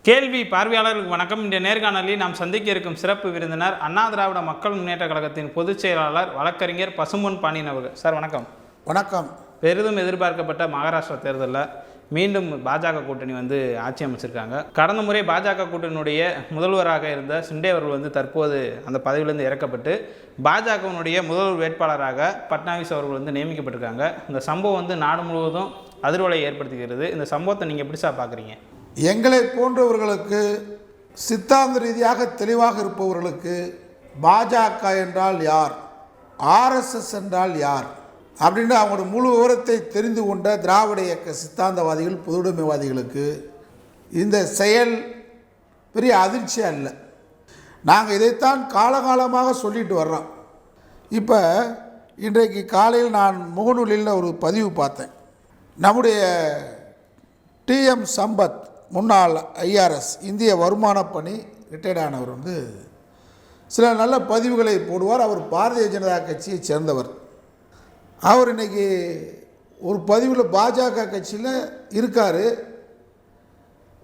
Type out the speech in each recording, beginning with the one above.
கேள்வி பார்வையாளர்களுக்கு வணக்கம். இந்த நேர்காணலில் நாம் சந்திக்க இருக்கும் சிறப்பு விருந்தினர் அண்ணா திராவிட மக்கள் முன்னேற்ற கழகத்தின் பொதுச் செயலாளர் வழக்கறிஞர் பசும்பொன் பாண்டியன் அவர்கள். சார் வணக்கம். வணக்கம். பெரிதும் எதிர்பார்க்கப்பட்ட மகாராஷ்டிரா தேர்தலில் மீண்டும் பாஜக கூட்டணி ஆட்சி அமைச்சிருக்காங்க. கடந்த முறை பாஜக கூட்டணியுடைய முதல்வராக இருந்த சிண்டே அவர்கள் தற்போது அந்த பதவியிலிருந்து இறக்கப்பட்டு பாஜகவினுடைய முதல்வர் வேட்பாளராக பட்னாவிஸ் அவர்கள் நியமிக்கப்பட்டிருக்காங்க. இந்த சம்பவம் நாடு முழுவதும் அதிர்வலை ஏற்படுத்துகிறது. இந்த சம்பவத்தை நீங்கள் எப்படி சார் பார்க்குறீங்க? எங்களை போன்றவர்களுக்கு சித்தாந்த ரீதியாக தெளிவாக இருப்பவர்களுக்கு பாஜக என்றால் யார், ஆர்எஸ்எஸ் என்றால் யார் அப்படின்னு அவங்களோட முழு விவரத்தை தெரிந்து கொண்ட திராவிட இயக்க சித்தாந்தவாதிகள் பொதுவுடைமைவாதிகளுக்கு இந்த செயல் பெரிய அதிர்ச்சியாக இல்லை. நாங்கள் இதைத்தான் காலகாலமாக சொல்லிட்டு வர்றோம். இப்போ இன்றைக்கு காலையில் நான் முகநூலில் ஒரு பதிவு பார்த்தேன். நம்முடைய டிஎம் சம்பத், முன்னாள் ஐஆர்எஸ் இந்திய வருமான பணி ரிட்டையர்டானவர் சில நல்ல பதிவுகளை போடுவார். அவர் பாரதிய ஜனதா கட்சியை சேர்ந்தவர். அவர் இன்றைக்கி ஒரு பதிவில் பாஜக கட்சியில் இருக்கார்.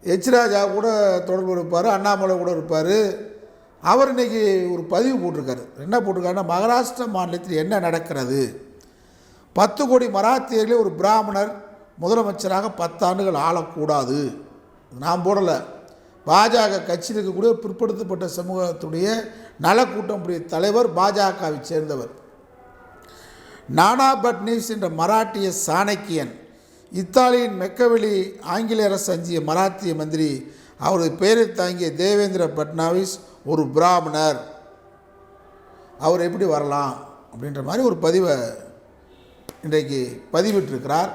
எச் ராஜா கூட தொடர்பு இருப்பார், அண்ணாமலை கூட இருப்பார். அவர் இன்றைக்கி ஒரு பதிவு போட்டிருக்காரு. என்ன போட்டிருக்காருன்னா, மகாராஷ்டிரா மாநிலத்தில் என்ன நடக்கிறது, 10 கோடி மராத்தியர்களே ஒரு பிராமணர் முதலமைச்சராக 10 ஆண்டுகள் ஆளக்கூடாது. நான் போடலை, பாஜக கட்சியில் இருக்கக்கூடிய பிற்படுத்தப்பட்ட சமூகத்துடைய நலக்கூட்டமுடைய தலைவர் பாஜகவை சேர்ந்தவர். நானா பட்னீஸ் என்ற மராட்டிய சாணக்கியன், இத்தாலியின் மெக்கவெளி ஆங்கில அரசு அஞ்சிய மராத்திய மந்திரி, அவரது பெயரை தாங்கிய தேவேந்திர பட்னாவிஸ் ஒரு பிராமணர், அவர் எப்படி வரலாம் அப்படின்ற மாதிரி ஒரு பதிவை இன்றைக்கு பதிவிட்டிருக்கிறார்.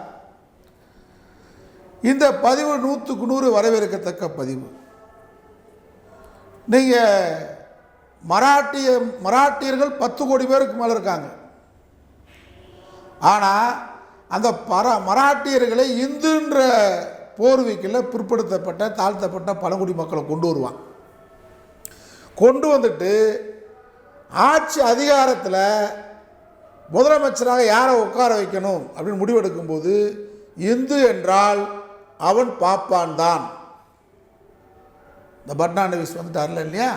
இந்த பதிவு 100க்கு 100 வரவேற்கத்தக்க பதிவு. நீங்கள் மராட்டியர்கள் 10 கோடி பேருக்கு மேலே இருக்காங்க. ஆனால் அந்த மராட்டியர்களை இந்துன்ற போர்வைக்கில் பிற்படுத்தப்பட்ட தாழ்த்தப்பட்ட பழங்குடி மக்களை கொண்டு வருவான். கொண்டு வந்துட்டு ஆட்சி அதிகாரத்தில் முதலமைச்சராக யாரை உட்கார வைக்கணும் அப்படின்னு முடிவெடுக்கும்போது இந்து என்றால் அவன் பாப்பான் தான். இந்த பட்னாவிஸ் வந்துட்டார்ல இல்லையா,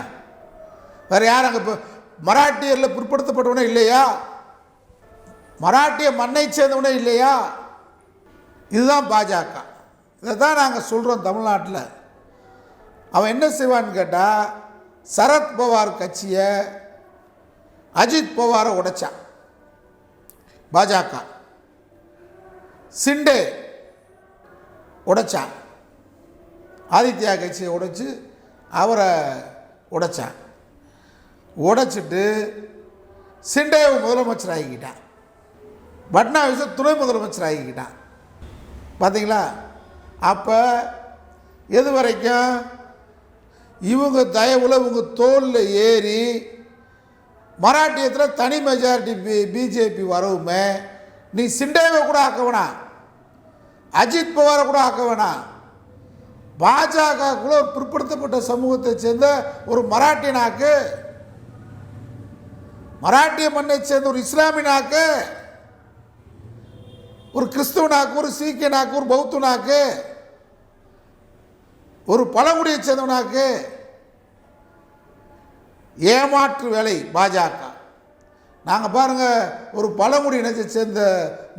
வேறு யார் அங்கே இப்போ மராட்டியரில் பிற்படுத்தப்பட்டவனே இல்லையா, மராட்டிய மண்ணை சேர்ந்தவனே இல்லையா? இதுதான் பாஜக. இதை தான் நாங்கள் சொல்கிறோம் தமிழ்நாட்டில். அவன் என்ன செய்வான்னு கேட்டால், சரத்பவார் கட்சியை அஜித் பவாரை உடைச்சான் பாஜக, சிண்டே உடைச்சான், ஆதித்யா கட்சியை உடைச்சி அவரை உடைச்சான். உடைச்சிட்டு சிண்டேவை முதலமைச்சர் ஆகிக்கிட்டான், பட்னாவிஸை துணை முதலமைச்சர் ஆகிக்கிட்டான். பார்த்தீங்களா? அப்போ எது வரைக்கும் இவங்க தயவில் இவங்க தோளில் ஏறி மராட்டியத்தில் தனி மெஜாரிட்டி பிஜேபி வரவுமே நீ சிண்டேவை கூட ஆக்க வேணாம், அஜித் பவாரை கூட ஆக்க வேணாம், பாஜகக்குள்ள ஒரு பிற்படுத்தப்பட்ட சமூகத்தை சேர்ந்த ஒரு மராட்டிய நாக்கு, மராட்டிய மண்ணை சேர்ந்த ஒரு இஸ்லாமிய நாக்கு, ஒரு கிறிஸ்துவ நாக்கு, ஒரு சீக்கிய நாக்கு, ஒரு பௌத்த நாக்கு, ஒரு பழங்குடியை சேர்ந்த நாக்கு. ஏமாற்று வேலை பாஜக. நாங்கள் பாருங்கள், ஒரு பழங்குடி இனத்தை சேர்ந்த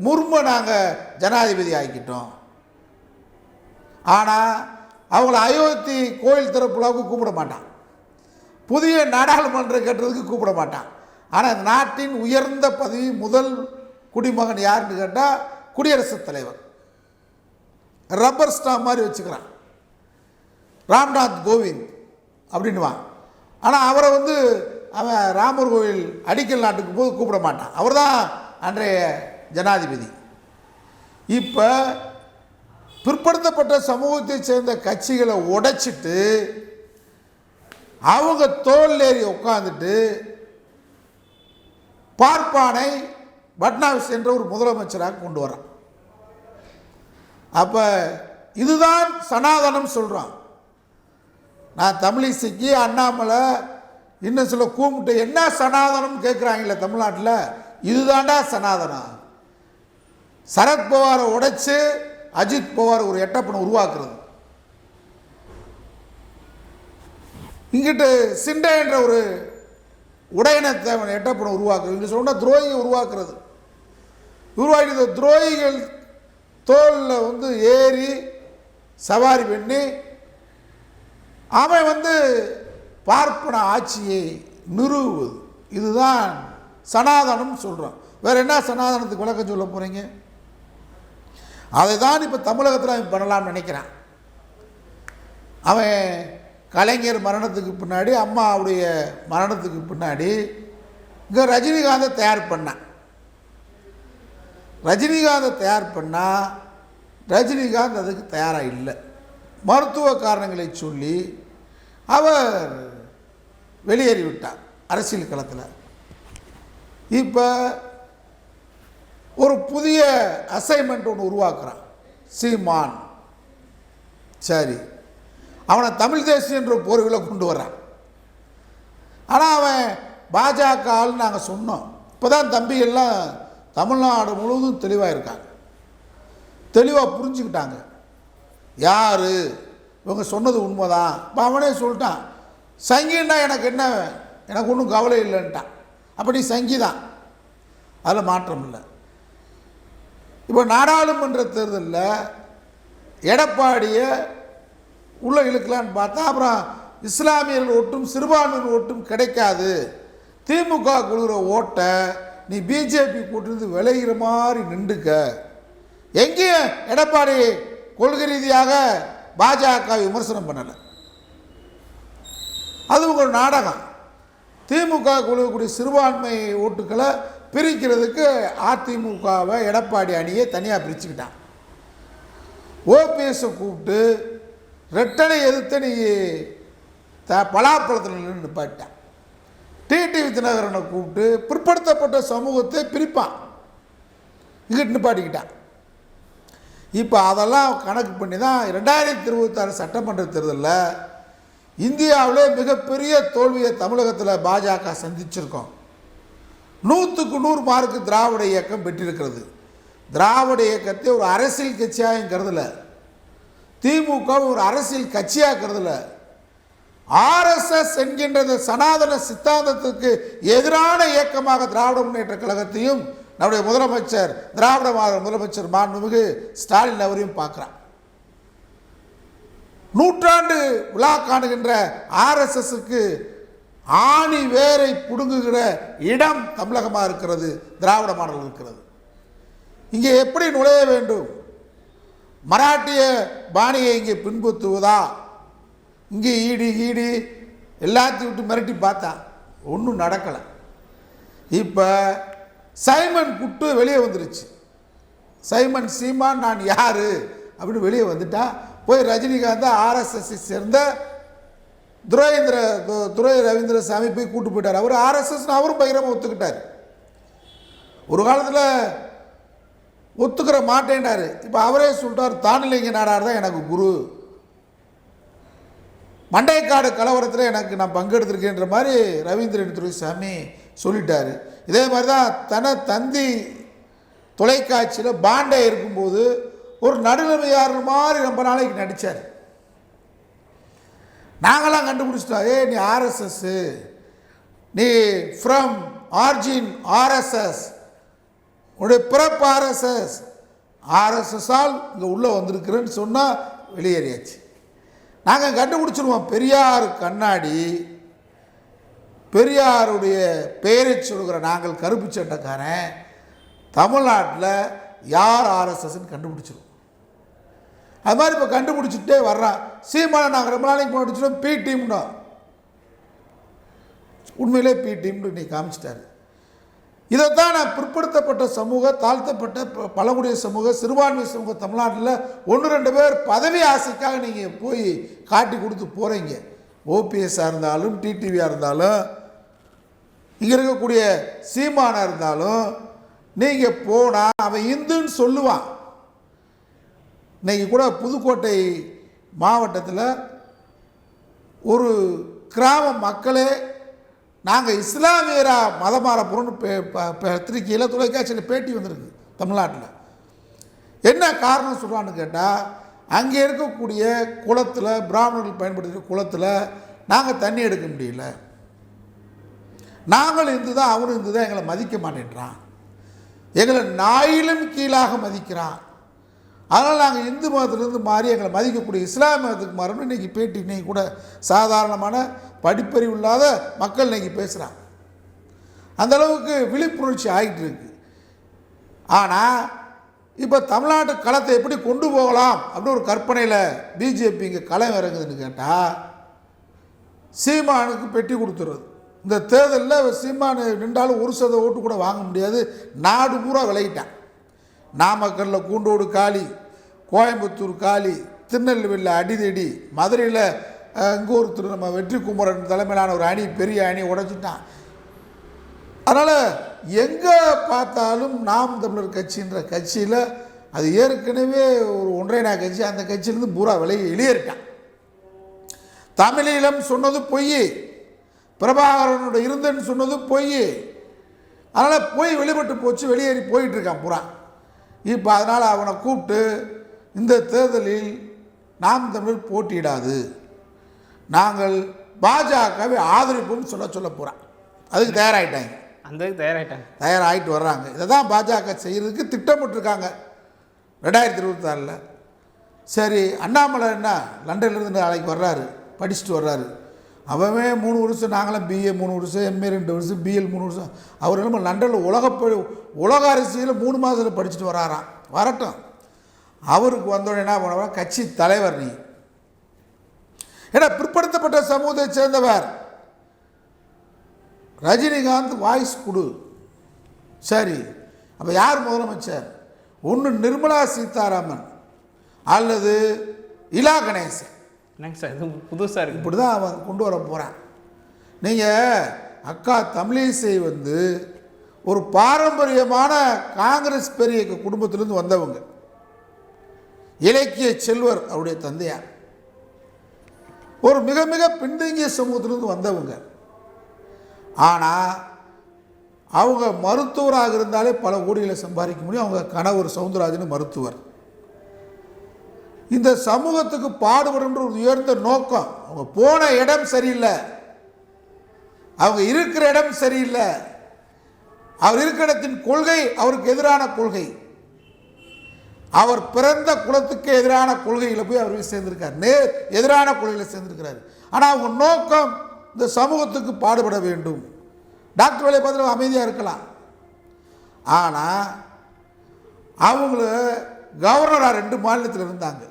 முர்மு நாங்கள் ஜனாதிபதி ஆக்கிட்டோம். ஆனால் அவங்கள அயோத்தி கோயில் திறப்புலாவுக்கு கூப்பிட மாட்டான், புதிய நாடாளுமன்றம் கட்டுறதுக்கு கூப்பிட மாட்டான். ஆனால் நாட்டின் உயர்ந்த பதவி முதல் குடிமகன் யாருன்னு கேட்டால் குடியரசுத் தலைவர். ரப்பர் ஸ்டாம்ப் மாதிரி வச்சுக்கிறான், ராம்நாத் கோவிந்த் அப்படின்வான். ஆனால் அவரை அவன் ராமர் கோவில் அடிக்கல் நாட்டுக்கு போது கூப்பிட மாட்டான். அவர் தான் அன்றைய ஜனாதிபதி. இப்போ பிற்படுத்தப்பட்ட சமூகத்தை சேர்ந்த கட்சிகளை உடைச்சிட்டு அவங்க தோல் ஏறி உட்காந்துட்டு பார்ப்பானை பட்னாவிஸ் என்ற ஒரு முதலமைச்சராக கொண்டு வரான். அப்போ இதுதான் சனாதனம் சொல்கிறான். நான் தமிழிசைக்கு அண்ணாமலை இன்னும் சில கூப்பிட்டு என்ன சனாதனம் கேட்குறாங்களே தமிழ்நாட்டில், இதுதாண்டா சனாதனம். சரத்பவாரை உடைச்சு அஜித் பவார் ஒரு எட்டப்பனை உருவாக்குறது. இங்கிட்டு சிண்டே என்ற ஒரு உடையினத்தை அவன் எட்டப்படம் உருவாக்குறது. இங்கே சொன்ன துரோகியை உருவாக்குறது. உருவாக்கி இந்த துரோகிகள் தோளில் வந்து ஏறி சவாரி பண்ணி அவன் வந்து பார்ப்பன ஆட்சியை நிறுவுவது. இதுதான் சனாதனம் சொல்கிறான். வேறு என்ன சனாதனத்துக்கு விளக்கம் சொல்ல போகிறீங்க? அதை தான் இப்போ தமிழகத்தில் அவன் பண்ணலாம்னு நினைக்கிறான். அவன் கலைஞர் மரணத்துக்கு பின்னாடி, அம்மாவுடைய மரணத்துக்கு பின்னாடி இங்கே ரஜினிகாந்தை தயார் பண்ணான். ரஜினிகாந்தை தயார் பண்ணால் ரஜினிகாந்த் அதுக்கு தயாராக இல்லை. மருத்துவ காரணங்களை சொல்லி அவர் வெளியேறிவிட்டார் அரசியல் களத்தில். இப்போ ஒரு புதிய அசைன்மெண்ட் ஒன்று உருவாக்குறான் சீமான். சரி, அவனை தமிழ் தேசியம் என்ற போர்வில் கொண்டு வர்றான். ஆனால் அவன் பாஜக ஆள்னு நாங்கள் சொன்னோம். இப்போ தான் தம்பிகள்லாம் தமிழ்நாடு முழுவதும் தெளிவாக இருக்காங்க, தெளிவாக புரிஞ்சுக்கிட்டாங்க யார் இவங்க சொன்னது உண்மைதான். இப்போ அவனே சொல்லிட்டான், சங்கின்னா எனக்கு என்ன, எனக்கு ஒன்றும் கவலை இல்லைன்ட்டான். அப்படி சங்கி தான், அதில் மாற்றம் இல்லை. இப்போ நாடாளுமன்ற தேர்தலில் எடப்பாடியை உள்ளே இழுக்கலான்னு பார்த்தா அப்புறம் இஸ்லாமியர்கள் ஓட்டும் சிறுபான்மையினர் ஓட்டும் கிடைக்காது, திமுக கொடுக்குற ஓட்டை நீ பிஜேபி கூட்டிருந்து விளைகிற மாதிரி நின்றுக்க. எங்கேயும் எடப்பாடி கொள்கை ரீதியாக பாஜக விமர்சனம் பண்ணலை. அது ஒரு நாடகம். திமுக கொடுக்கக்கூடிய சிறுபான்மை ஓட்டுக்களை பிரிக்கிறதுக்கு அதிமுகவை எடப்பாடி அணியை தனியாக பிரிச்சுக்கிட்டான். ஓபிஎஸை கூப்பிட்டு ரெட்டனை எதிர்த்து நீ பலாப்பழத்தில் நிப்பாட்டான். டிடிவி தினகரனை கூப்பிட்டு பிற்படுத்தப்பட்ட சமூகத்தை பிரிப்பான், இங்கிட்டு நிப்பாட்டிக்கிட்டான். இப்போ அதெல்லாம் கணக்கு பண்ணி தான் 2026 சட்டமன்ற தேர்தலில் இந்தியாவிலே மிகப்பெரிய தோல்வியை தமிழகத்தில் பாஜக சந்திச்சிருக்கோம். 100க்கு 100 மார்க்கு திராவிட இயக்கம் பெற்றிருக்கிறது. திராவிட இயக்கத்தை ஒரு அரசியல் கட்சியாக கருதல, திமுக ஒரு அரசியல் கட்சியாக கருதல. ஆர்எஸ்எஸ் என்கின்ற சனாதன சித்தாந்தத்துக்கு எதிரான இயக்கமாக திராவிட முன்னேற்ற கழகத்தையும் நம்முடைய முதலமைச்சர் திராவிட முதலமைச்சர் மாண்புமிகு ஸ்டாலின் அவரையும் பார்க்குறான். நூற்றாண்டு விழா காணுகின்ற ஆர்எஸ்எஸ்க்கு ஆணி வேரை புடுங்குகிற இடம் தமிழகமாக இருக்கிறது, திராவிட மாடல் இருக்கிறது. இங்கே எப்படி நுழைய வேண்டும்? மராட்டிய பாணியை இங்கே பின்பற்றுவதா? இங்கே ஈடி எல்லாத்தையும் விட்டு மிரட்டி பார்த்தா ஒன்றும் நடக்கலை. இப்போ சைமன் குட்டு வெளியே வந்துருச்சு. சைமன் சீமான் நான் யார் அப்படின்னு வெளியே வந்துட்டா போய் ரஜினிகாந்த் ஆர்எஸ்எஸ்ஸை சேர்ந்த துரை ரவீந்திரசாமி போய் கூட்டு போயிட்டார். அவர் ஆர்எஸ்எஸ் அவரும் பகிரமாக ஒத்துக்கிட்டார். ஒரு காலத்தில் ஒத்துக்கிற மாட்டேன்டார். இப்போ அவரே சொல்லிட்டார், தானிலிங்க நாடார் தான் எனக்கு குரு, மண்டைக்காடு கலவரத்தில் எனக்கு நான் பங்கெடுத்திருக்கேன்ற மாதிரி ரவீந்திரன் துரைசாமி சொல்லிட்டார். இதே மாதிரி தான் தந்தி தொலைக்காட்சியில் பாண்டே இருக்கும்போது ஒரு நடுநிலைமையார் மாதிரி ரொம்ப நாளைக்கு நடித்தார். நாங்களாம் கண்டுபிடிச்சிட்டோம், நீ ஆர்எஸ்எஸ், நீ ஃப்ரம் ஆர்ஜின் ஆர்எஸ்எஸ், உன்னுடைய பிறப்பு ஆர்எஸ்எஸ், ஆர்எஸ்எஸ்ஸால் இங்கே உள்ளே வந்திருக்கிறேன்னு சொன்னால் வெளியேறியாச்சு. நாங்கள் கண்டுபிடிச்சிருவோம், பெரியார் கண்ணாடி, பெரியாருடைய பெயரை சொல்கிற நாங்கள் கருப்பு சட்டைக்காரன் தமிழ்நாட்டில் யார் ஆர்எஸ்எஸ்ன்னு கண்டுபிடிச்சிருவோம். அது மாதிரி இப்போ கண்டுபிடிச்சிட்டே வர்றான். சீமானை நாங்கள் ரொம்ப நாளைக்கு போட்டுச்சோம் பி டீம்னா, உண்மையிலே பி டீம்னு நீ காமிச்சிட்டாரு. இதைத்தான் நான் பிற்படுத்தப்பட்ட சமூக, தாழ்த்தப்பட்ட பழங்குடிய சமூக, சிறுபான்மை சமூக தமிழ்நாட்டில் 1-2 பேர் பதவி ஆசைக்காக நீங்கள் போய் காட்டி கொடுத்து போகிறீங்க. ஓபிஎஸ்ஸாக இருந்தாலும் டிடிவியாக இருந்தாலும் இங்கே இருக்கக்கூடிய சீமானாக இருந்தாலும் நீங்கள் போனால் அவன் இந்துன்னு சொல்லுவான். இன்றைக்கி கூட புதுக்கோட்டை மாவட்டத்தில் ஒரு கிராம மக்களே நாங்கள் இஸ்லாமியராக மதம் மாற போகிறோன்னு பத்திரிகையில் தொலைக்காட்சியில் பேட்டி வந்திருக்கு தமிழ்நாட்டில். என்ன காரணம் சொல்கிறான்னு கேட்டால், அங்கே இருக்கக்கூடிய குளத்தில் பிராமணர்கள் பயன்படுத்துகிற குளத்தில் நாங்கள் தண்ணி எடுக்க முடியல, நாங்களும் இந்து தான் அவனும் இந்து தான், எங்களை மதிக்க மாட்டேன்றான், எங்களை நாயிலும் கீழாக மதிக்கிறான், அதனால் நாங்கள் இந்து மதத்திலேருந்து மாறி எங்களை மதிக்கக்கூடிய இஸ்லாம் மதத்துக்கு மாறணும். இன்றைக்கி பேட்டி இன்றைக்கி கூட சாதாரணமான படிப்பறிவு இல்லாத மக்கள் இன்றைக்கி பேசுகிறாங்க. அந்தளவுக்கு விழிப்புணர்ச்சி ஆகிட்டு இருக்கு. ஆனால் இப்போ தமிழ்நாட்டு களத்தை எப்படி கொண்டு போகலாம் அப்படின்னு ஒரு கற்பனையில் பிஜேபி இங்கே களம் இறங்குதுன்னு கேட்டால், சீமானுக்கு பெட்டி கொடுத்துறது. இந்த தேர்தலில் சீமானு நின்றாலும் 1% ஓட்டு கூட வாங்க முடியாது, நாடு பூரா விலகிட்டான். நாமக்கல்லில் கூண்டோடு காலி, கோயம்புத்தூர் காலி, திருநெல்வேலியில் அடிதடி, மதுரையில் இங்கே ஒருத்தர் நம்ம வெற்றி குமரன் தலைமையிலான ஒரு அணி, பெரிய அணி உடைச்சிட்டான். அதனால் எங்கே பார்த்தாலும் நாம் தமிழர் கட்சின்ற கட்சியில் அது ஏற்கனவே ஒரு ஒன்றையனா கட்சி, அந்த கட்சியிலேருந்து பூரா விலகி வெளியேறிட்டான். தமிழீழம் சொன்னது பொய், பிரபாகரனோட இருந்தன்னு சொன்னது பொய், அதனால் போய் வெளிப்பட்டு போச்சு, வெளியேறி போயிட்டுருக்கான் பூரா. இப்போ அதனால் அவனை கூப்பிட்டு இந்த தேர்தலில் நாம் தமிழர் போட்டியிடாது, நாங்கள் பாஜகவை ஆதரிப்போம்னு சொல்ல போகிறான். அதுக்கு தயாராகிட்டாங்க, தயாராகிட்டு வர்றாங்க. இதை தான் பாஜக செய்கிறதுக்கு திட்டமிட்டுருக்காங்க 2026. சரி, அண்ணாமலை என்ன லண்டன்லேருந்து நாளைக்கு வர்றாரு, படிச்சுட்டு வர்றாரு. அவன் 3 வருஷம், நாங்களாம் பிஏ 3 வருஷம், எம்ஏ 2 வருஷம், பிஎல் 3 வருஷம். அவர் என்ன லண்டனில் உலக அரசியல் 3 மாதத்தில் படிச்சுட்டு வராராம். வரட்டும். அவருக்கு வந்தோடனே என்ன பண்ணுவார், கட்சி தலைவர் நீ, ஏன்னா பிற்படுத்தப்பட்ட சமூகத்தை சேர்ந்தவர், ரஜினிகாந்த் வாய்ஸ் கொடு. சரி, அப்போ யார் முதலமைச்சர்? ஒன்று நிர்மலா சீதாராமன் அல்லது இலா கணேசன். என்னங்க சார் இது புதுசாக இருக்குது? இப்படி தான் அவன் கொண்டு வர போகிறான். நீங்கள் அக்கா தமிழிசை ஒரு பாரம்பரியமான காங்கிரஸ் பெரிய குடும்பத்திலேருந்து வந்தவங்க, இலக்கிய செல்வர் அவருடைய தந்தையார், ஒரு மிக மிக பின்தங்கிய சமூகத்திலிருந்து வந்தவங்க. ஆனால் அவங்க மருத்துவராக இருந்தாலே பல கோடிகளை சம்பாதிக்க முடியும். அவங்க கணவர் சவுந்தரராஜன் மருத்துவர். இந்த சமூகத்துக்கு பாடுபடுன்ற ஒரு உயர்ந்த நோக்கம். அவங்க போன இடம் சரியில்லை, அவங்க இருக்கிற இடம் சரியில்லை, அவர் இருக்கிற இடத்தின் கொள்கை அவருக்கு எதிரான கொள்கை, அவர் பிறந்த குலத்துக்கு எதிரான கொள்கையில் போய் அவர் சேர்ந்திருக்கார், எதிரான கொள்கையில் சேர்ந்திருக்கிறார். ஆனால் அவங்க நோக்கம் இந்த சமூகத்துக்கு பாடுபட வேண்டும். டாக்டர் வேலையை பார்த்து அமைதியாக இருக்கலாம். ஆனால் அவங்கள கவர்னராக 2 மாநிலத்தில் இருந்தாங்க.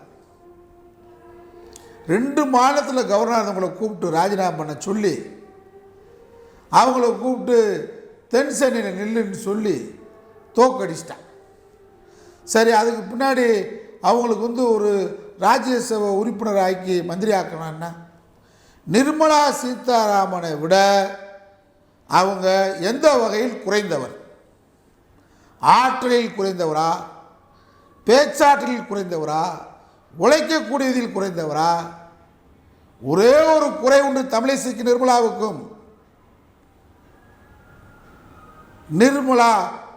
2 மாநிலத்தில் கவர்னர் அவங்கள கூப்பிட்டு ராஜினாமா பண்ண சொல்லி, அவங்கள கூப்பிட்டு தென் சென்னையில் நில்லுன்னு சொல்லி தோக்கடிச்சிட்டான். சரி, அதுக்கு பின்னாடி அவங்களுக்கு ஒரு ராஜ்யசபா உறுப்பினர் ஆக்கி மந்திரி ஆக்கணும்னா, நிர்மலா சீதாராமனை விட அவங்க எந்த வகையில் குறைந்தவர்? ஆற்றலில் குறைந்தவரா, பேச்சாற்றலில் குறைந்தவரா, உழைக்கக்கூடியதில் குறைந்தவரா? ஒரே ஒரு குறை உண்டு தமிழிசைக்கு நிர்மலாவுக்கும். நிர்மலா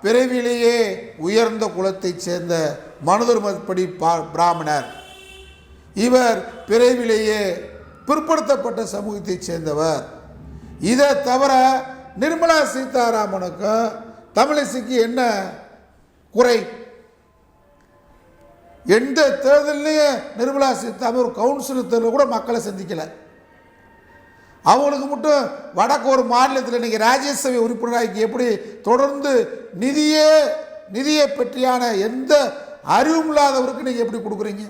பிறவிலேயே உயர்ந்த குலத்தைச் சேர்ந்த மனுதர்மப்படி பிராமணர், இவர் பிறவிலேயே பிற்படுத்தப்பட்ட சமூகத்தைச் சேர்ந்தவர். இதை தவிர நிர்மலா சீதாராமனுக்கும் தமிழிசைக்கு என்ன குறை? எந்த தேர்தலையும் நிர்மலா சீதாராமன் ஒரு கவுன்சிலர் தேர்தலில் கூட மக்களை சந்திக்கலை. அவங்களுக்கு மட்டும் வடக்கு ஒரு மாநிலத்தில் இன்றைக்கி ராஜ்யசபை உறுப்பினராகி எப்படி தொடர்ந்து நிதியை பற்றியான எந்த அறிவும் இல்லாதவருக்கு நீங்கள் எப்படி கொடுக்குறீங்க?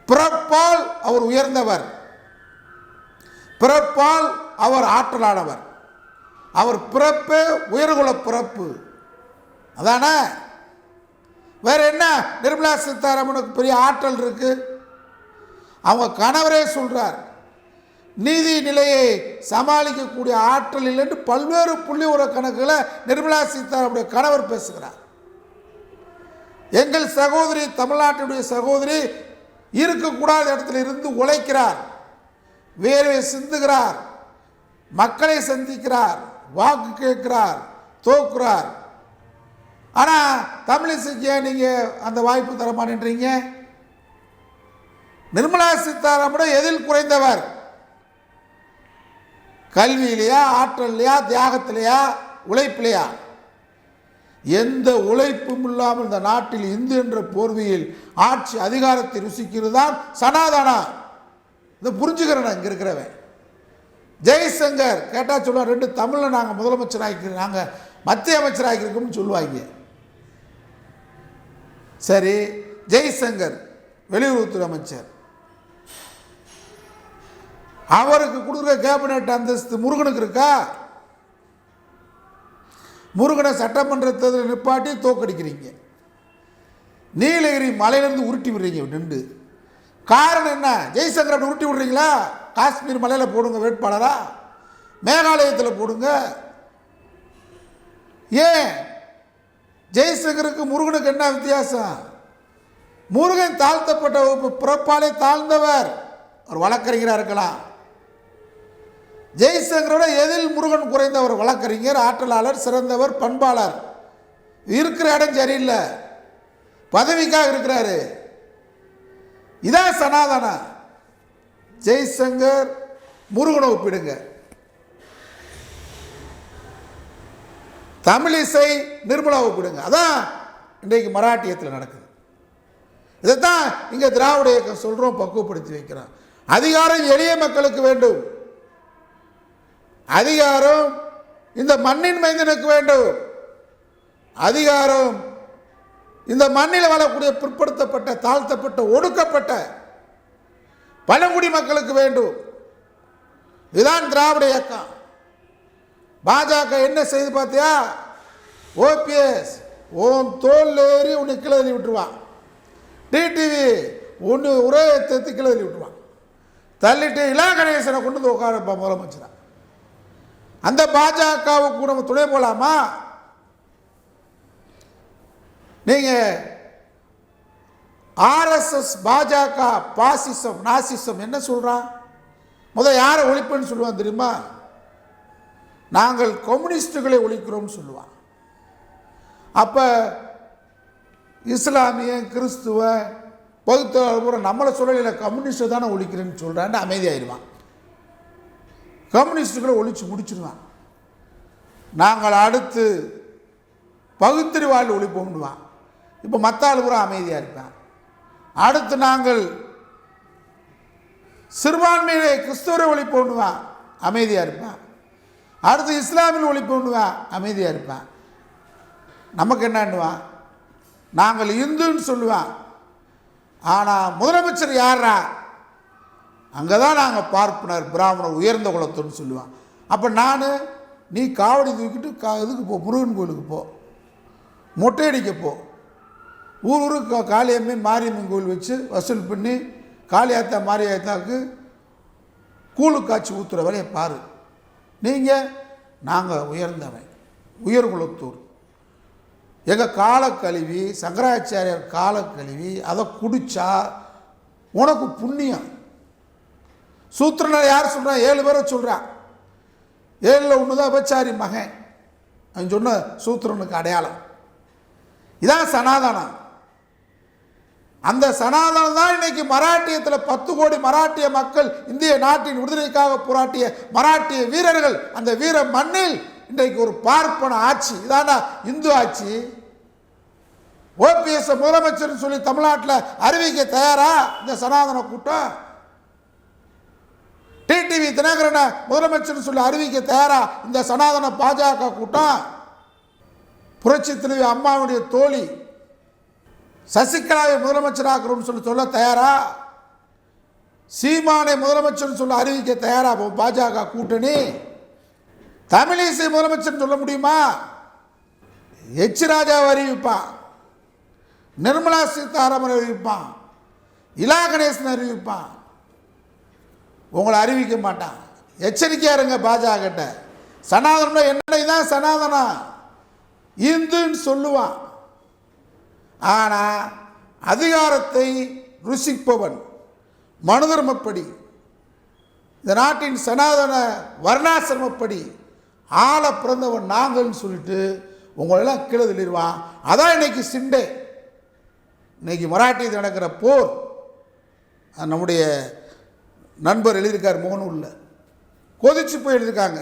பிறப்பால் அவர் உயர்ந்தவர், பிறப்பால் அவர் ஆற்றலானவர், அவர் பிறப்பே உயர்குல பிறப்பு. அதானே? வேற என்ன நிர்மலா சீதாராமனுக்கு பெரிய ஆற்றல் இருக்கு? அவங்க கணவரே சொல்றார், நீதி நிலையை சமாளிக்கக்கூடிய ஆற்றல் இல்லைன்னு பல்வேறு புள்ளி உர கணக்குகளை நிர்மலா சீதாராமனுடைய கணவர் பேசுகிறார். எங்கள் சகோதரி, தமிழ்நாட்டுடைய சகோதரி இருக்கக்கூடாத இடத்துல இருந்து உழைக்கிறார், வேர்வை சிந்துகிறார், மக்களை சந்திக்கிறார், வாக்கு கேட்கிறார், தோக்குறார். ஆனால் தமிழிசைக்கு நீங்கள் அந்த வாய்ப்பு தர மாட்டேன்றீங்க? நிர்மலா சீதாராமன் எதில் குறைந்தவர்? கல்வியிலையா, ஆற்றல்லையா, தியாகத்திலையா, உழைப்பிலையா? எந்த உழைப்பும் இல்லாமல் இந்த நாட்டில் இந்து என்ற போர்வையில் ஆட்சி அதிகாரத்தை ருசிக்கிறது தான் சனாதனா. இதை புரிஞ்சுக்கிறேன். இங்கே இருக்கிறவன் ஜெய்சங்கர் கேட்டால் சொல்லுவாங்க, 2 தமிழில் நாங்கள் முதலமைச்சர் ஆகிக்கிறோம், நாங்கள் மத்திய அமைச்சர் ஆகியிருக்கோம்னு சொல்லுவாங்க. சரி, ஜெய்சங்கர் வெளியுறவுத்துறை அமைச்சர், அவருக்கு கொடுக்குற கேபினட் அந்தஸ்து முருகனுக்கு இருக்கா? முருகனை சட்டமன்ற தேர்தலில் நிப்பாட்டி தோக்கடிக்கிறீங்க. நீலகிரி மலையிலிருந்து உருட்டி விடுறீங்க நின்று. காரணம் என்ன? ஜெய்சங்கர் அப்படி உருட்டி விடுறீங்களா? காஷ்மீர் மலையில் போடுங்க வேட்பாளரா, மேகாலயத்தில் போடுங்க. ஏன் ஜெய்சங்கருக்கு முருகனுக்கு என்ன வித்தியாசம்? முருகன் தாழ்த்தப்பட்ட வகுப்பு, பிறப்பாலே தாழ்ந்தவர், ஒரு வழக்கறிஞராக இருக்கலாம். ஜெய்சங்கரோட எதில் முருகன் குறைந்தவர்? வழக்கறிஞர், ஆற்றலாளர், சிறந்தவர், பண்பாளர். இருக்கிற இடம் சரியில்லை, பதவிக்காக இருக்கிறாரு. இதான் சனாதனா. ஜெய்சங்கர் முருகனை ஒப்பிடுங்க. தமிழிசை நிர்மலா ஒப்பிடுங்க. அதான் இன்றைக்கு மராட்டியத்தில் நடக்குது. இதைத்தான் இங்கே திராவிட இயக்கம் சொல்கிறோம், பக்குவப்படுத்தி வைக்கிறோம். அதிகாரம் எளிய மக்களுக்கு வேண்டும், அதிகாரம் இந்த மண்ணின் மைந்தனுக்கு வேண்டும், அதிகாரம் இந்த மண்ணில் வாழக்கூடிய பிற்படுத்தப்பட்ட, தாழ்த்தப்பட்ட, ஒடுக்கப்பட்ட பழங்குடி மக்களுக்கு வேண்டும். இதுதான் திராவிட இயக்கம். பாஜக என்ன செய்து பார்த்தியா? ஓபிஎஸ் ஓன் தோல் ஏறி உன்னை கீழே தள்ளி விட்டுருவான். டிடிவி ஒன்று ஒரே தெத்து கீழே தள்ளி விட்டுருவான். தள்ளிட்டு இலா கணேசனை கொண்டு வந்து உட்காரப்பா முதலமைச்சரா. அந்த பாஜகவுக்கு நம்ம துணை போகலாமா? நீங்கள் ஆர்எஸ்எஸ், பாஜக, பாசிசம், நாசிசம் என்ன சொல்கிறான்? யாரை ஒழிப்புன்னு சொல்லுவான் தெரியுமா? நாங்கள் கம்யூனிஸ்டுகளை ஒழிக்கிறோம்னு சொல்லுவான். அப்போ இஸ்லாமிய, கிறிஸ்துவ, பகுத்தறிவு நம்மளை சொல்லல, கம்யூனிஸ்ட்டை தானே ஒழிக்கிறேன்னு சொல்கிறான்னு அமைதியாயிடுவான். கம்யூனிஸ்டுகளை ஒழிச்சு முடிச்சிடுவான். நாங்கள் அடுத்து பகுத்தறிவாளி ஒழிப்போம்னுவான். இப்போ மற்ற ஆள் பூரா அமைதியாக இருப்பான். அடுத்து நாங்கள் சிறுபான்மையிலே கிறிஸ்தவரை ஒழிப்போம்னுவான், அமைதியாக இருப்பான். அடுத்து இஸ்லாமில் ஒழிப்போம்னுவான், அமைதியாக இருப்பான். நமக்கு என்னன்னுவான்? நாங்கள் இந்துன்னு சொல்லுவான். ஆனால் முதலமைச்சர் யாரா? அங்கே தான் நாங்கள் பார்ப்பனர், பிராமணர், உயர்ந்த குலத்தோன்னு சொல்லுவான். அப்போ நீ காவடி தூக்கிட்டு இதுக்கு போ, முருகன் கோயிலுக்கு போ, மொட்டையடிக்க போ, ஊருக்கு காளியம்மன், மாரியம்மன் கோயில் வச்சு வசூல் பண்ணி காளியாத்தா, மாரியாத்தாவுக்கு கூழு காய்ச்சி ஊற்றுற வரையை பாரு. நாங்கள் உயர்ந்தவன், உயர்குலத்தூர், எங்கள் காலை கழுவி, சங்கராச்சாரியார் காலை கழுவி அதை குடித்தா உனக்கு புண்ணியம். சூத்திரனர் யார் சொல்கிறான்? 7 பேரை சொல்கிறான். 7ல் 1 தான் விபச்சாரி மகன். அவன் சொன்ன சூத்திரனுக்கு அடையாளம். இதான் சனாதனம். அந்த சனாதனம் தான் இன்னைக்கு மராட்டியத்தில் 10 கோடி மராட்டிய மக்கள், இந்திய நாட்டின் விடுதலைக்காக போராட்டிய மராட்டிய வீரர்கள், அந்த வீர மண்ணில் இன்றைக்கு ஒரு பார்ப்பன ஆட்சி. இதானா இந்து ஆட்சி? ஓபிஎஸ் முதலமைச்சர் சொல்லி தமிழ்நாட்டில் அறிவிக்க தயாரா இந்த சனாதன கூட்டம்? டிடிவி தினகரனை முதலமைச்சர் சொல்லி அறிவிக்க தயாரா இந்த சனாதன பாஜக கூட்டம்? புரட்சி தலைவி அம்மாவுடைய தோழி சசிகலாவை முதலமைச்சராகிறோம்னு சொல்ல தயாரா? சீமானை முதலமைச்சர் சொல்ல அறிவிக்க தயாரா பாஜக கூட்டணி? தமிழிசை முதலமைச்சர் சொல்ல முடியுமா? எச் ராஜாவை அறிவிப்பான், நிர்மலா சீதாராமன் அறிவிப்பான், இலா கணேசன் அறிவிப்பான். உங்களை அறிவிக்க மாட்டான். எச்சரிக்கையா இருங்க பாஜக கிட்ட. சனாதனம் என்னதான் சனாதனம் இந்துன்னு சொல்லுவான். ஆனால் அதிகாரத்தை ருசிப்பவன், மனுதர்மப்படி, இந்த நாட்டின் சனாதன வர்ணாசிரமப்படி ஆள பிறந்தவன் நாங்கள்னு சொல்லிட்டு உங்களெல்லாம் கீழே தள்ளிடுவான். அதான் இன்னைக்கு சிண்டே. இன்னைக்கு மராட்டியத்தில் நடக்கிற போர், நம்முடைய நண்பர் எழுதியிருக்கார் முகநூலில், கொதிச்சு போயிருக்காங்க.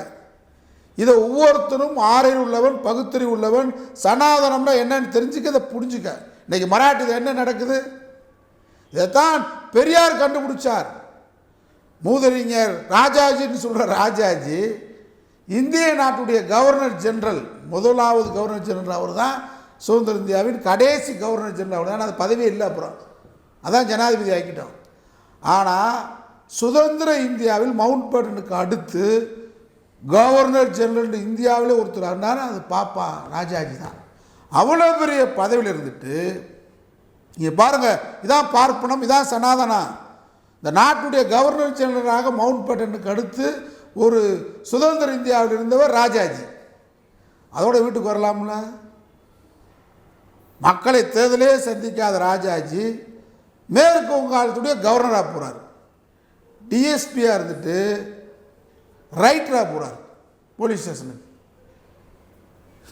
இதை ஒவ்வொருத்தரும் ஆறில் உள்ளவன் பகுத்தறிவு உள்ளவன் சனாதனம்னா என்னன்னு தெரிஞ்சுக்க, இதை புரிஞ்சுக்க. இன்னைக்கு மராட்டியில் என்ன நடக்குது? இதைத்தான் பெரியார் கண்டுபிடிச்சார். மூதறிஞர் ராஜாஜின்னு சொல்கிற ராஜாஜி இந்திய நாட்டுடைய கவர்னர் ஜெனரல், முதலாவது கவர்னர் ஜெனரல் அவர் தான். சுதந்திர இந்தியாவின் கடைசி கவர்னர் ஜெனரல் அவர் தான். அது பதவியே இல்லை, அப்புறம் அதான் ஜனாதிபதி ஆக்கிட்டோம். ஆனால் சுதந்திர இந்தியாவில் மவுண்ட் பேட்டனுக்கு அடுத்து கவர்னர் ஜெனரல் இந்தியாவிலே ஒருத்தர் இருந்தார், அது பாப்பா ராஜாஜி தான். அவ்வளோ பெரிய பதவியில் இருந்துட்டு இங்கே பாருங்கள், இதான் பார்ப்பனம், இதான் சனாதனம். இந்த நாட்டுடைய கவர்னர் ஜெனரலாக மவுண்ட் பேட்டனுக்கு அடுத்து ஒரு சுதந்திர இந்தியாவில் இருந்தவர் ராஜாஜி. அதோட வீட்டுக்கு வரலாம்ல? மக்களை தேர்தலே சந்திக்காத ராஜாஜி மேற்கு வங்காளத்துடைய கவர்னராக போகிறார். டிஎஸ்பியாக இருந்துட்டு ரைட்டராக போகிறார் போலீஸ் ஸ்டேஷனுக்கு.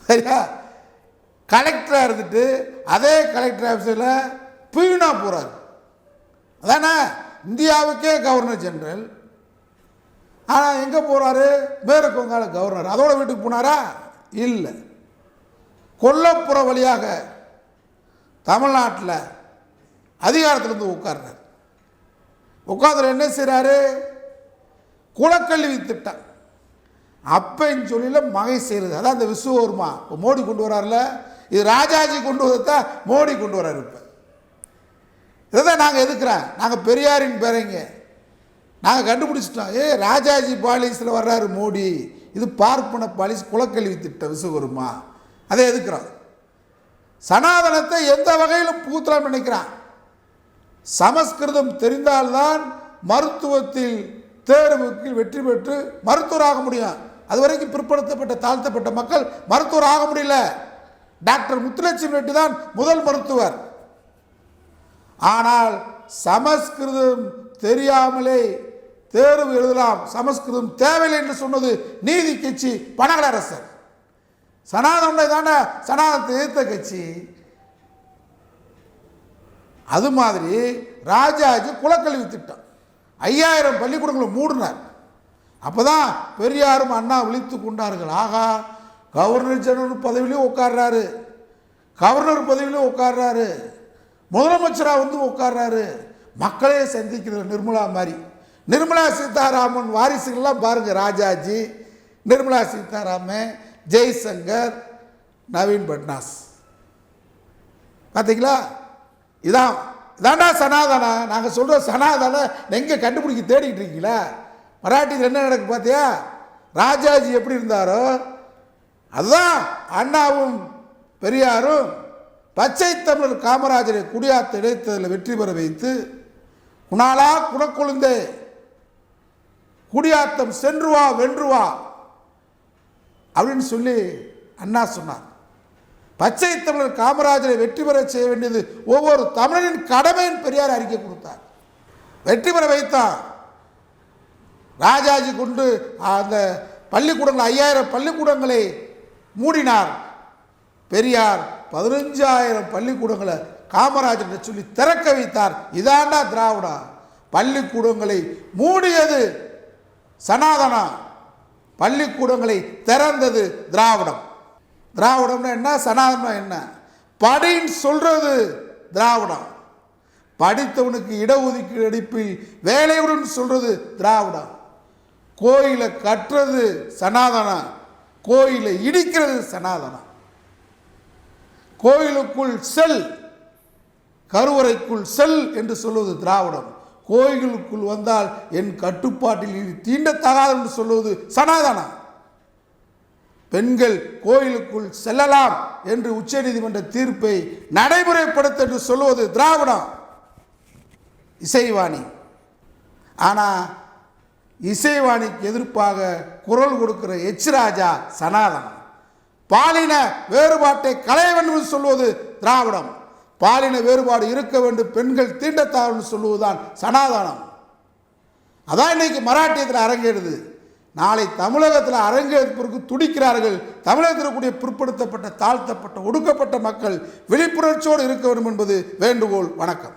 சரியா? கலெக்டராக இருந்துட்டு அதே கலெக்டர் ஆஃபீஸில் பியூனாக போகிறார். அதானே இந்தியாவுக்கே கவர்னர் ஜெனரல். ஆனால் எங்கே போகிறாரு? மேற்கு வங்காள கவர்னர். அதோட வீட்டுக்கு போனாரா? இல்லை. கொல்லப்புற வழியாக தமிழ்நாட்டில் அதிகாரத்திலிருந்து உட்கார்றார். உட்கார்ந்து என்ன செய்கிறாரு? குலக்கல்வி திட்டம் அப்பன்னு சொல்லல மகை செய்கிறது. அதான் இந்த விஸ்வகர்மா இப்போ மோடி கொண்டு வரார்ல, இது ராஜாஜி கொண்டு வரதான் மோடி கொண்டு வர்றாரு. இப்போ இதை தான் நாங்கள் எதுக்குறோம். நாங்கள் பெரியாரின் பேரைங்க நாங்கள் கண்டுபிடிச்சிட்டோம். ராஜாஜி பாலிஸில் வர்றாரு மோடி, இது பார்ப்பன பாலிஸ் குலக்கல்வி திட்டம் விஸ்வகர்மா, அதை எதுக்குறோம். சனாதனத்தை எந்த வகையிலும் புகுத்தலாம் நினைக்கிறான். சமஸ்கிருதம் தெரிந்தால்தான் மருத்துவத்தில் தேர்வுக்கு வெற்றி பெற்று மருத்துவராக முடியும். அது வரைக்கும் பிற்படுத்தப்பட்ட தாழ்த்தப்பட்ட மக்கள் மருத்துவர் ஆக முடியல. டாக்டர் முத்துலட்சுமி ரெட்டி தான் முதல் மருத்துவர். ஆனால் சமஸ்கிருதம் தெரியாமலே தேர்வு எழுதலாம், சமஸ்கிருதம் தேவையில்லை என்று சொன்னது நீதி கட்சி, பனகலரசர். சனாதனை தானே சனாதனத்தை எதிர்த்த கட்சி. அது மாதிரி ராஜாஜி குலக்கல்வி திட்டம் 5000 பள்ளிக்கூடங்களை மூடினார். அப்போ தான் பெரியாரும் அண்ணா விழித்து கொண்டார்கள். ஆகா, கவர்னர் ஜெனரல் பதவியிலையும் உட்கார்றாரு, கவர்னர் பதவியிலையும் உட்கார்றாரு, முதலமைச்சராக வந்து உட்கார்றாரு, மக்களே சந்திக்கிறது. நிர்மலா மாதிரி, நிர்மலா சீதாராமன் வாரிசுகள்லாம் பாருங்கள், ராஜாஜி, நிர்மலா சீதாராமன், ஜெய்சங்கர், நவீன் பட்னாஸ். பார்த்தீங்களா? இதாண்டா சனாதனா. நாங்கள் சொல்கிற சனாதன எங்கே கண்டுபிடிக்க தேடிக்கிட்டு இருக்கீங்களா? மராட்டியில் என்ன நடக்கு பார்த்தியா? ராஜாஜி எப்படி இருந்தாரோ அதுதான் அண்ணாவும் பெரியாரும் பச்சை தமிழர் காமராஜரை குடியாத்த இடைத்ததில் வெற்றி பெற வைத்து குணாலா குணக்கொழுந்தே குடியாத்தம் சென்று வா வென்று வா அப்படின்னு சொல்லி அண்ணா சொன்னார். பச்சை தமிழர் காமராஜரை வெற்றி பெற செய்ய வேண்டியது ஒவ்வொரு தமிழனின் கடமையின் பெரியார் அறிக்கை கொடுத்தார். வெற்றி பெற வைத்தார். ராஜாஜி கொண்டு அந்த பள்ளிக்கூடங்கள் 5000 பள்ளிக்கூடங்களை மூடினார். பெரியார் 15000 பள்ளிக்கூடங்களை காமராஜர் சொல்லி திறக்க வைத்தார். இதாண்டா திராவிடா. பள்ளிக்கூடங்களை மூடியது சனாதனா, பள்ளிக்கூடங்களை திறந்தது திராவிடம். திராவிடம்னா என்ன, சனாதனா என்ன? படின்னு சொல்றது திராவிடம். படித்தவனுக்கு இடஒதுக்கீடு அடிப்பில் வேலையுடன் சொல்றது திராவிடம். கோயிலை கட்டுறது சனாதனா, கோயிலை இடிக்கிறது சனாதனா. கோயிலுக்குள் செல், கருவறைக்குள் செல் என்று சொல்வது திராவிடம். கோயிலுக்குள் வந்தால் என் கட்டுப்பாட்டில் இது தீண்டத்தகாது என்று சொல்வது சனாதனா. பெண்கள் கோயிலுக்குள் செல்லலாம் என்று உச்சநீதிமன்ற தீர்ப்பை நடைமுறைப்படுத்த என்று சொல்வது திராவிடம். இசைவாணி. ஆனால் இசைவாணிக்கு எதிர்ப்பாக குரல் கொடுக்கிற எச் ராஜா சனாதனம். பாலின வேறுபாட்டை களைய வேண்டும் என்று சொல்வது திராவிடம். பாலின வேறுபாடு இருக்க வேண்டும், பெண்கள் தீண்டத்தாழ்வு சொல்லுவதுதான் சனாதனம். அதான் இன்னைக்கு மராட்டியத்தில் அரங்கேறுது. நாளை தமிழகத்தில் அரங்கேற்பதற்கு துடிக்கிறார்கள். தமிழகத்தில் இருக்கக்கூடிய பிற்படுத்தப்பட்ட தாழ்த்தப்பட்ட ஒடுக்கப்பட்ட மக்கள் விழிப்புணர்ச்சியோடு இருக்க வேண்டும் என்பது வேண்டுகோள். வணக்கம்.